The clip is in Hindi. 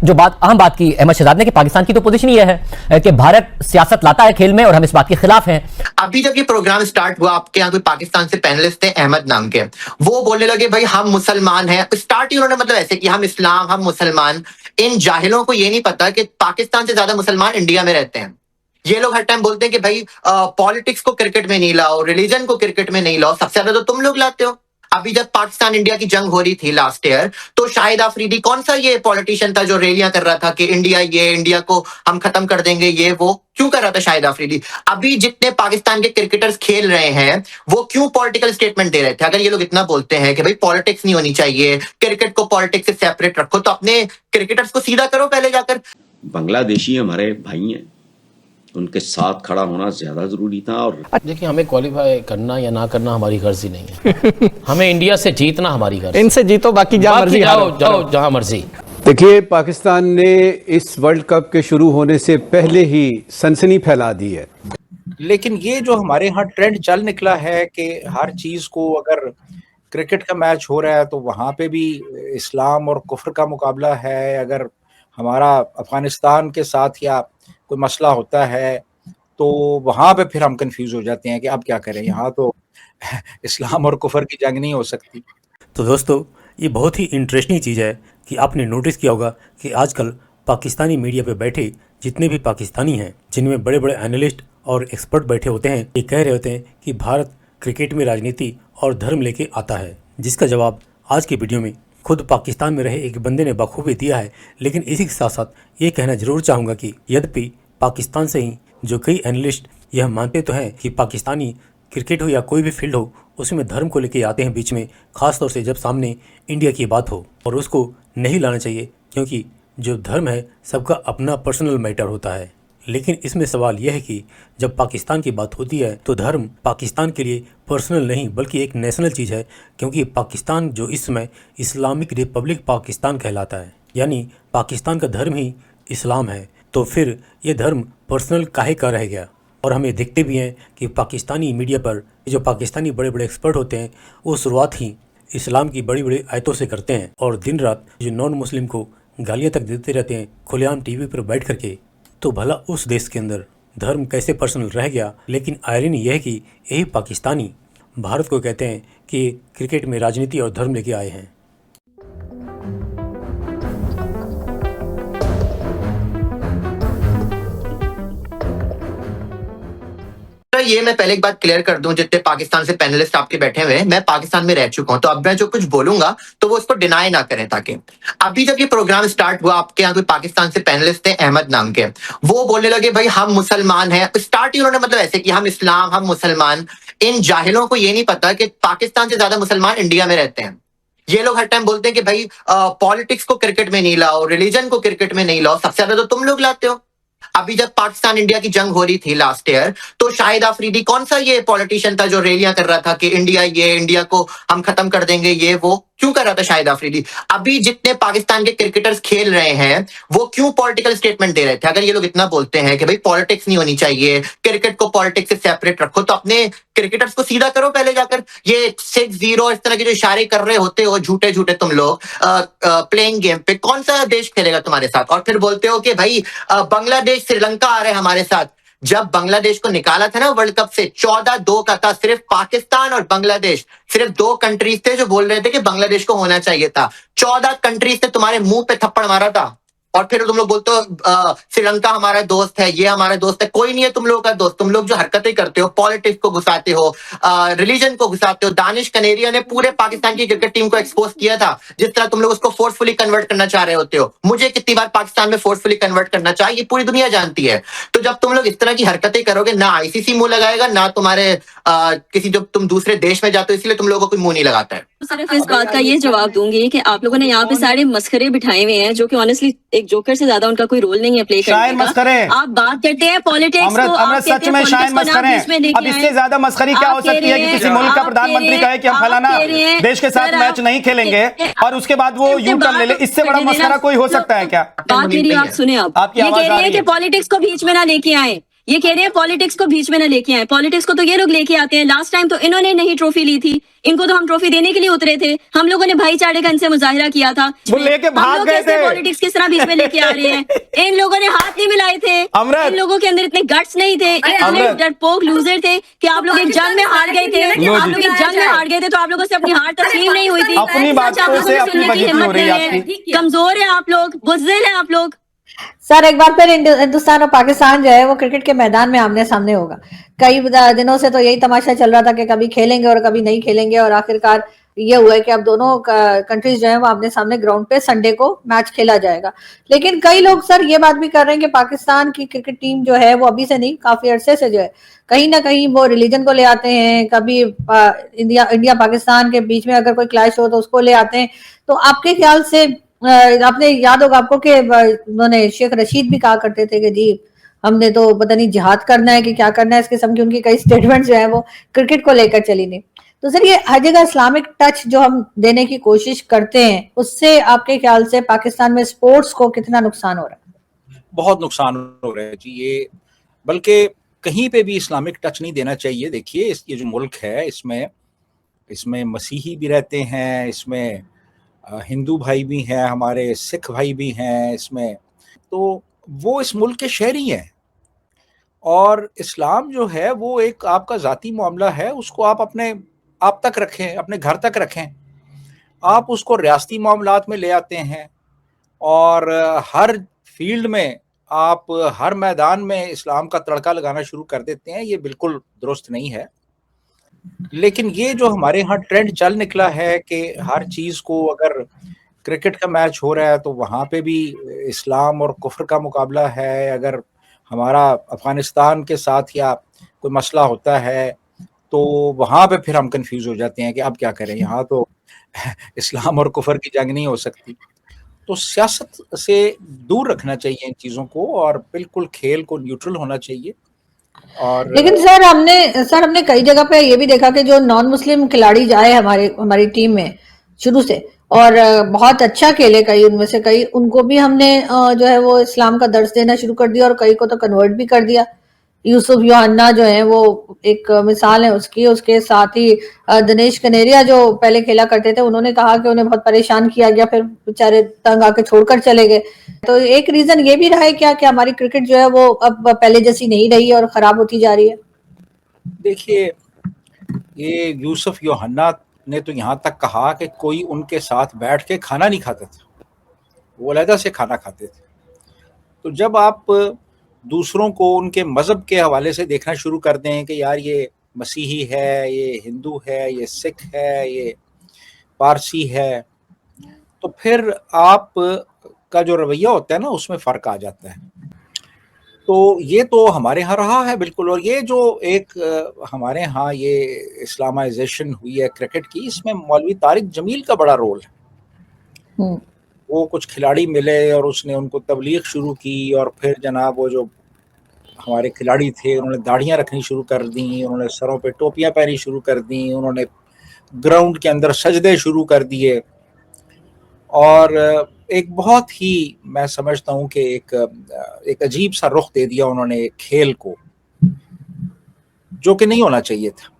जो बात अहम बात की अहमद शहजाद ने कि पाकिस्तान की तो पोजीशन ये है कि भारत सियासत लाता है खेल में और हम इस बात के खिलाफ हैं। अभी जब ये प्रोग्राम स्टार्ट हुआ, आपके यहाँ कोई पाकिस्तान से पैनलिस्ट थे अहमद नाम के, वो बोलने लगे भाई हम मुसलमान हैं। स्टार्ट ही उन्होंने मतलब ऐसे कि हम इस्लाम, हम मुसलमान। इन जाहिलों को ये नहीं पता कि पाकिस्तान से ज्यादा मुसलमान इंडिया में रहते हैं। ये लोग हर टाइम बोलते हैं कि भाई पॉलिटिक्स को क्रिकेट में नहीं लाओ, रिलीजन को क्रिकेट में नहीं लाओ, सबसे ज्यादा तो तुम लोग लाते हो। अभी जब पाकिस्तान इंडिया की जंग हो रही थी लास्ट ईयर, तो शाहिद आफरीदी कौन सा ये पॉलिटिशियन था जो रैलियां कर रहा था कि इंडिया को हम खत्म कर देंगे, ये वो क्यों कर रहा था शाहिद आफरीदी? अभी जितने पाकिस्तान के क्रिकेटर्स खेल रहे हैं वो क्यों पॉलिटिकल स्टेटमेंट दे रहे थे? अगर ये लोग इतना बोलते हैं कि भाई पॉलिटिक्स नहीं होनी चाहिए, क्रिकेट को पॉलिटिक्स से सेपरेट रखो, तो अपने क्रिकेटर्स को सीधा करो पहले जाकर। बांग्लादेशी हमारे भाई हैं, उनके साथ खड़ा होना ज्यादा जरूरी था। और देखिए, हमें क्वालिफाई करना या ना करना हमारी गर्ज ही नहीं है। हमें इंडिया से जीतना हमारी गर्ज। इनसे जीतो, बाकी जहां मर्जी जाओ जहां मर्जी। देखिए, पाकिस्तान ने इस वर्ल्ड कप के शुरू होने से पहले ही सनसनी फैला दी है। लेकिन ये जो हमारे यहाँ ट्रेंड चल निकला है कि हर चीज को, अगर क्रिकेट का मैच हो रहा है तो वहां पे भी इस्लाम और कुफ्र का मुकाबला है। अगर हमारा अफगानिस्तान के साथ या कोई मसला होता है तो वहां पे फिर हम कंफ्यूज हो जाते हैं कि अब क्या करें, यहाँ तो इस्लाम और कुफर की जंग नहीं हो सकती। तो दोस्तों, ये बहुत ही इंटरेस्टिंग चीज़ है कि आपने नोटिस किया होगा कि आजकल पाकिस्तानी मीडिया पे बैठे जितने भी पाकिस्तानी हैं, जिनमें बड़े बड़े एनालिस्ट और एक्सपर्ट बैठे होते हैं, ये कह रहे होते हैं कि भारत क्रिकेट में राजनीति और धर्म लेके आता है, जिसका जवाब आज की वीडियो में खुद पाकिस्तान में रहे एक बंदे ने बखूबी दिया है। लेकिन इसी के साथ साथ ये कहना जरूर चाहूँगा कि यद्यपि पाकिस्तान से ही जो कई एनालिस्ट यह मानते तो हैं कि पाकिस्तानी क्रिकेट हो या कोई भी फील्ड हो, उसमें धर्म को लेके आते हैं बीच में, खास तौर से जब सामने इंडिया की बात हो, और उसको नहीं लाना चाहिए क्योंकि जो धर्म है सबका अपना पर्सनल मैटर होता है। लेकिन इसमें सवाल यह है कि जब पाकिस्तान की बात होती है तो धर्म पाकिस्तान के लिए पर्सनल नहीं बल्कि एक नेशनल चीज़ है, क्योंकि पाकिस्तान जो इस समय इस्लामिक रिपब्लिक पाकिस्तान कहलाता है, यानी पाकिस्तान का धर्म ही इस्लाम है। तो फिर ये धर्म पर्सनल काहे का रह गया? और हमें देखते भी हैं कि पाकिस्तानी मीडिया पर जो पाकिस्तानी बड़े बड़े एक्सपर्ट होते हैं वो शुरुआत ही इस्लाम की बड़ी बड़ी आयतों से करते हैं और दिन रात जो नॉन मुस्लिम को गालियाँ तक देते रहते हैं खुलेआम टीवी पर बैठ करके। तो भला उस देश के अंदर धर्म कैसे पर्सनल रह गया? लेकिन आयरनी यह है कि यही पाकिस्तानी भारत को कहते हैं कि क्रिकेट में राजनीति और धर्म लेके आए हैं। ये मैं पहले एक बात क्लियर कर दूं, जितने पाकिस्तान से पैनलिस्ट आपके बैठे हुए हैं, मैं पाकिस्तान में रह चुका हूं, तो अब मैं जो कुछ बोलूंगा तो वो उसको डिनाई ना करें। ताकि अभी जब ये प्रोग्राम स्टार्ट हुआ, आपके यहाँ कोई पाकिस्तान से पैनलिस्ट थे अहमद नाम के, वो बोलने लगे भाई हम मुसलमान हैं। स्टार्ट ही उन्होंने मतलब ऐसे कि हम इस्लाम, हम मुसलमान। इन जाहिलों को ये नहीं पता कि पाकिस्तान से ज्यादा मुसलमान इंडिया में रहते हैं। ये लोग हर टाइम बोलते हैं कि भाई पॉलिटिक्स को क्रिकेट में नहीं लाओ, रिलीजन को क्रिकेट में नहीं लाओ, सबसे ज्यादा तो तुम लोग लाते हो। अभी जब पाकिस्तान इंडिया की जंग हो रही थी लास्ट ईयर, तो शाहिद आफरीदी कौन सा ये पॉलिटिशियन था जो रैलियां कर रहा था कि इंडिया को हम खत्म कर देंगे, ये वो क्यों कर रहा था शाहिद आफरीदी? अभी जितने पाकिस्तान के क्रिकेटर्स खेल रहे हैं वो क्यों पॉलिटिकल स्टेटमेंट दे रहे थे? अगर ये लोग इतना बोलते हैं कि भाई पॉलिटिक्स नहीं होनी चाहिए, क्रिकेट को पॉलिटिक्स से सेपरेट रखो, तो अपने क्रिकेटर्स को सीधा करो पहले जाकर। ये 6-0 इस तरह के जो इशारे कर रहे होते हो झूठे झूठे तुम लोग प्लेइंग गेम पे, कौन सा देश खेलेगा तुम्हारे साथ? और फिर बोलते हो कि भाई बांग्लादेश, श्रीलंका आ रहे हैं हमारे साथ। जब बांग्लादेश को निकाला था ना वर्ल्ड कप से, 14-2 का था। सिर्फ पाकिस्तान और बांग्लादेश, सिर्फ 2 कंट्रीज थे जो बोल रहे थे कि बांग्लादेश को होना चाहिए था। 14 कंट्रीज ने तुम्हारे मुंह पे थप्पड़ मारा था। और फिर तुम लोग बोलते हो श्रीलंका हमारा दोस्त है, ये हमारा दोस्त है। कोई नहीं है तुम लोगों का दोस्त। तुम लोग जो हरकतें करते हो, पॉलिटिक्स को घुसाते हो, रिलीजन को घुसाते हो। दानिश कनेरिया ने पूरे पाकिस्तान की क्रिकेट टीम को एक्सपोज किया था, जिस तरह तुम लोग उसको फोर्सफुली कन्वर्ट करना चाह रहे होते हो। मुझे कितनी बार पाकिस्तान में फोर्सफुली कन्वर्ट करना चाहिए, पूरी दुनिया जानती है। तो जब तुम लोग इस तरह की हरकतें करोगे, ना आईसीसी मुंह लगाएगा, ना तुम्हारे किसी, जब तुम दूसरे देश में जाते हो इसलिए तुम लोगों को कोई मुंह नहीं लगाता है। सिर्फ इस बात का ये जवाब दूंगी कि आप लोगों ने यहाँ पे सारे मस्खरे बिठाए हुए हैं, जो कि ऑनेस्टली एक जोकर से ज्यादा उनका कोई रोल नहीं है प्ले करने का। आप बात करते हैं पॉलिटिक्स को, अमृत सच में शायद मस्खरे हैं। अब इससे ज्यादा मस्खरी क्या हो सकती है कि किसी मुल्क का प्रधानमंत्री कहे कि हम फलाना देश के साथ मैच नहीं खेलेंगे और उसके बाद वो यू टर्न ले ले। इससे बड़ा मस्खरा कोई हो सकता है क्या? बात मेरी आप सुने। आप ये कह रही है कि पॉलिटिक्स को बीच में ना लेके आए, ये कह रहे हैं पॉलिटिक्स को बीच में न लेके आए। पॉलिटिक्स को तो ये लोग लेके आते हैं। लास्ट टाइम तो इन्होंने नहीं ट्रॉफी ली थी, इनको तो हम ट्रॉफी देने के लिए उतरे थे। हम लोगों ने भाईचारे का इनसे मुजाहिरा किया था। वो लेके भाग गए थे। पॉलिटिक्स किस तरह बीच में लेके आ रहे हैं? इन लोगों ने हाथ नहीं मिलाए थे। इन लोगों के अंदर इतने गट्स नहीं थे, इतने डरपोक लूजर थे कि आप लोग एक जंग में हार गए थे। आप लोग एक जंग में हार गए थे तो आप लोगों से अपनी हार तस्लीम नहीं हुई थी। अपनी बातों से अपनी बेइज्जती हो रही है आपकी। कमजोर है आप लोग, बुज़दिल है आप लोग। सर एक बार फिर हिंदुस्तान और पाकिस्तान जो है वो क्रिकेट के मैदान में आमने सामने होगा। कई दिनों से तो यही तमाशा चल रहा था कि कभी खेलेंगे और कभी नहीं खेलेंगे, और आखिरकार ये हुआ है कि अब दोनों कंट्रीज जो है वो आमने सामने ग्राउंड पे संडे को मैच खेला जाएगा। लेकिन कई लोग सर ये बात भी कर रहे हैं कि पाकिस्तान की क्रिकेट टीम जो है वो अभी से नहीं, काफी अरसे से जो है कहीं ना कहीं वो रिलीजन को ले आते हैं। कभी इंडिया पाकिस्तान के बीच में अगर कोई क्लैश हो तो उसको ले आते हैं। तो आपके ख्याल से आपने याद होगा आपको कि उन्होंने शेख रशीद भी कहा करते थे कि जी हमने तो पता नहीं जिहाद करना है कि क्या करना है, इस किस्म की उनकी कई स्टेटमेंट जो है वो क्रिकेट को लेकर चली नहीं। तो सर ये हर जगह इस्लामिक टच जो हम देने की कोशिश करते हैं उससे आपके ख्याल से पाकिस्तान में स्पोर्ट्स को कितना नुकसान हो रहा है? बहुत नुकसान हो रहा है जी। ये बल्कि कहीं पे भी इस्लामिक टच नहीं देना चाहिए। देखिए ये जो मुल्क है इसमें मसीही भी रहते हैं, इसमें हिंदू भाई भी हैं, हमारे सिख भाई भी हैं इसमें, तो वो इस मुल्क के शहरी हैं। और इस्लाम जो है वो एक आपका ज़ाती मामला है, उसको आप तक रखें, अपने घर तक रखें। आप उसको रियासती मामलात में ले आते हैं और हर फील्ड में आप हर मैदान में इस्लाम का तड़का लगाना शुरू कर देते हैं। ये बिल्कुल दुरुस्त नहीं है। लेकिन ये जो हमारे यहाँ ट्रेंड चल निकला है कि हर चीज़ को, अगर क्रिकेट का मैच हो रहा है तो वहाँ पे भी इस्लाम और कुफ्र का मुकाबला है। अगर हमारा अफ़गानिस्तान के साथ या कोई मसला होता है तो वहाँ पे फिर हम कंफ्यूज हो जाते हैं कि अब क्या करें, यहाँ तो इस्लाम और कुफ्र की जंग नहीं हो सकती। तो सियासत से दूर रखना चाहिए इन चीज़ों को और बिल्कुल खेल को न्यूट्रल होना चाहिए। और लेकिन सर हमने कई जगह पे ये भी देखा कि जो नॉन मुस्लिम खिलाड़ी आए हमारी टीम में शुरू से और बहुत अच्छा खेले, कई उनमें से कई उनको भी हमने जो है वो इस्लाम का दर्स देना शुरू कर दिया और कई को तो कन्वर्ट भी कर दिया। यूसुफ योहाना जो है वो एक मिसाल है उसकी। उसके साथ ही दिनेश कनेरिया जो पहले खेला करते थे, उन्होंने कहा कि उन्हें बहुत परेशान किया गया, फिर बेचारे तंग आके छोड़कर चले गए। तो एक रीजन ये भी रहा है क्या कि हमारी क्रिकेट जो है वो अब पहले जैसी नहीं रही और खराब होती जा रही है? देखिए ये यूसुफ योहाना ने तो यहाँ तक कहा कि कोई उनके साथ बैठ के खाना नहीं खाता था, वो अलहदा से खाना खाते थे। तो जब आप दूसरों को उनके मज़हब के हवाले से देखना शुरू कर दें कि यार ये मसीही है, ये हिंदू है, ये सिख है, ये पारसी है, तो फिर आप का जो रवैया होता है ना उसमें फ़र्क आ जाता है। तो ये तो हमारे यहाँ रहा है बिल्कुल। और ये जो एक हमारे यहाँ ये इस्लामाइजेशन हुई है क्रिकेट की, इसमें मौलवी तारिक जमील का बड़ा रोल है। वो कुछ खिलाड़ी मिले और उसने उनको तबलीग शुरू की और फिर जनाब वो जो हमारे खिलाड़ी थे उन्होंने दाढ़ियाँ रखनी शुरू कर दी, उन्होंने सरों पे टोपियाँ पहनी शुरू कर दी, उन्होंने ग्राउंड के अंदर सजदे शुरू कर दिए और एक बहुत ही मैं समझता हूँ कि एक अजीब सा रुख दे दिया उन्होंने खेल को, जो कि नहीं होना चाहिए था।